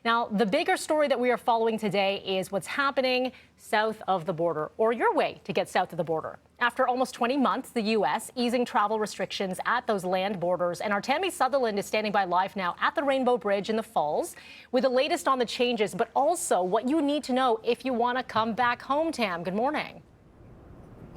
Now, the bigger story that we are following today is what's happening south of the border, or your way to get south of the border. After almost 20 months, the U.S. easing travel restrictions at those land borders. And our Tammie Sutherland is standing by live now at the Rainbow Bridge in the Falls with the latest on the changes, but also what you need to know if you want to come back home, Tam. Good morning.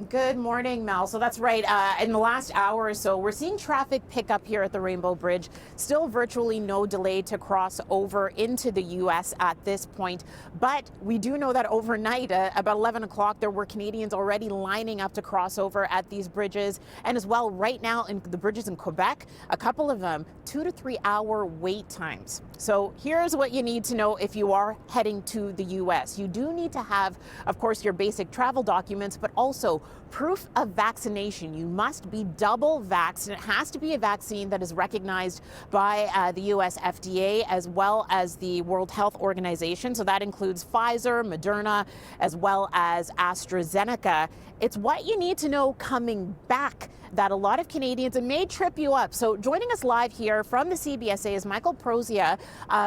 Good morning, Mel. So that's right. In the last hour or so, we're seeing traffic pick up here at the Rainbow Bridge. Still virtually no delay to cross over into the U.S. at this point. But we do know that overnight, about 11 o'clock, there were Canadians already lining up to cross over at these bridges. And as well, right now in the bridges in Quebec, a couple of them, 2 to 3 hour wait times. So here's what you need to know if you are heading to the U.S. You do need to have, of course, your basic travel documents, but also proof of vaccination. You must be double vaccinated. It has to be a vaccine that is recognized by the U.S. FDA as well as the World Health Organization. So that includes Pfizer, Moderna, as well as AstraZeneca. It's what you need to know coming back that a lot of Canadians, it may trip you up. So joining us live here from the CBSA is Michael Prozia.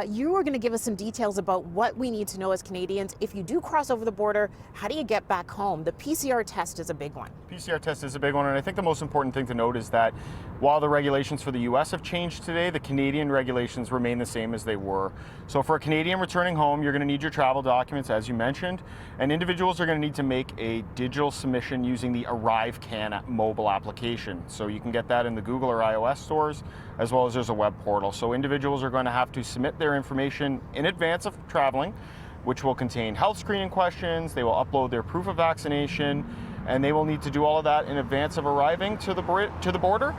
You are going to give us some details about what we need to know as Canadians. If you do cross over the border, how do you get back home? The PCR test is a big one. PCR test is a big one, and I think the most important thing to note is that while the regulations for the U.S. have changed today, the Canadian regulations remain the same as they were. So for a Canadian returning home, you're going to need your travel documents, as you mentioned, and individuals are going to need to make a digital submission using the ArriveCan mobile application. So you can get that in the Google or iOS stores, as well as there's a web portal. So individuals are going to have to submit their information in advance of traveling, which will contain health screening questions. They will upload their proof of vaccination, and they will need to do all of that in advance of arriving to the border.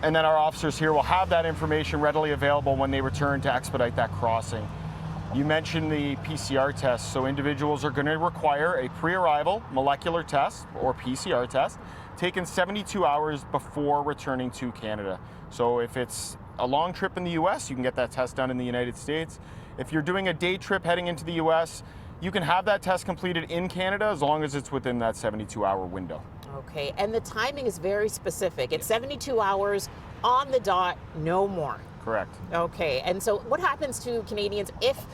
And then our officers here will have that information readily available when they return to expedite that crossing. You mentioned the PCR test, so individuals are going to require a pre-arrival molecular test, or PCR test, taken 72 hours before returning to Canada. So if it's a long trip in the U.S., you can get that test done in the United States. If you're doing a day trip heading into the U.S., you can have that test completed in Canada as long as it's within that 72-hour window. Okay, and the timing is very specific. It's 72 hours on the dot, no more. Correct. Okay, and so what happens to Canadians if,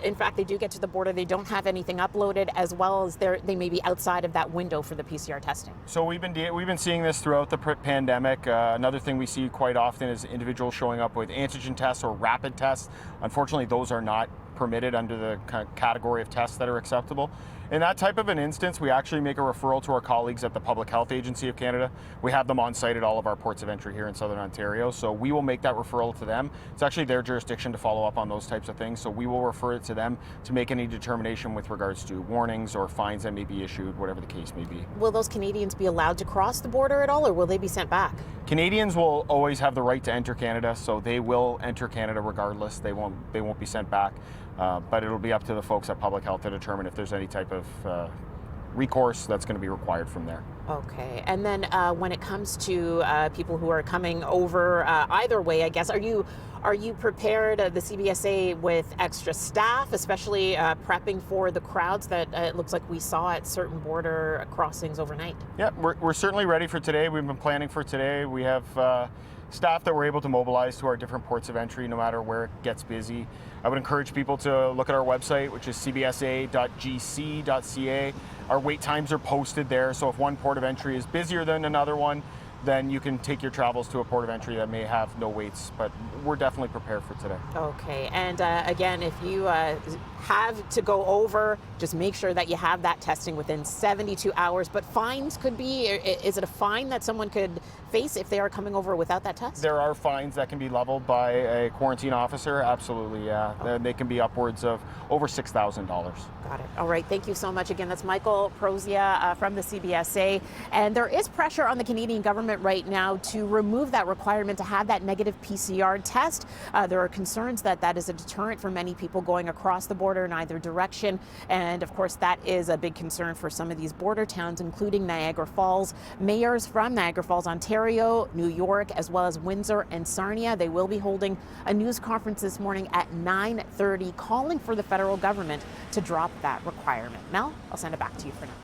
in fact, they do get to the border, they don't have anything uploaded, as well as they may be outside of that window for the PCR testing? So we've been seeing this throughout the pandemic. Another thing we see quite often is individuals showing up with antigen tests or rapid tests. Unfortunately, those are not permitted under the category of tests that are acceptable. In that type of an instance, we actually make a referral to our colleagues at the Public Health Agency of Canada. We have them on site at all of our ports of entry here in Southern Ontario, so we will make that referral to them. It's actually their jurisdiction to follow up on those types of things, so we will refer it to them to make any determination with regards to warnings or fines that may be issued, whatever the case may be. Will those Canadians be allowed to cross the border at all, or will they be sent back? Canadians will always have the right to enter Canada, so they will enter Canada regardless. They won't be sent back. But it'll be up to the folks at Public Health to determine if there's any type of recourse that's going to be required from there. Okay, and then when it comes to people who are coming over either way, I guess, are you prepared, the CBSA, with extra staff, especially prepping for the crowds that it looks like we saw at certain border crossings overnight? Yeah, we're certainly ready for today. We've been planning for today. We have staff that we're able to mobilize to our different ports of entry no matter where it gets busy. I would encourage people to look at our website, which is cbsa.gc.ca. Our wait times are posted there, so if one port of entry is busier than another one, then you can take your travels to a port of entry that may have no waits, but we're definitely prepared for today. Okay, and again, if you have to go over, just make sure that you have that testing within 72 hours, but fines could be, is it a fine that someone could face if they are coming over without that test? There are fines that can be leveled by a quarantine officer, absolutely, yeah. Oh. They can be upwards of over $6,000. Got it. All right, thank you so much. Again, that's Michael Prozia from the CBSA, and there is pressure on the Canadian government right now to remove that requirement to have that negative PCR test. There are concerns that that is a deterrent for many people going across the border in either direction. And of course, that is a big concern for some of these border towns, including Niagara Falls. Mayors from Niagara Falls, Ontario, New York, as well as Windsor and Sarnia, they will be holding a news conference this morning at 9:30, calling for the federal government to drop that requirement. Mel, I'll send it back to you for now.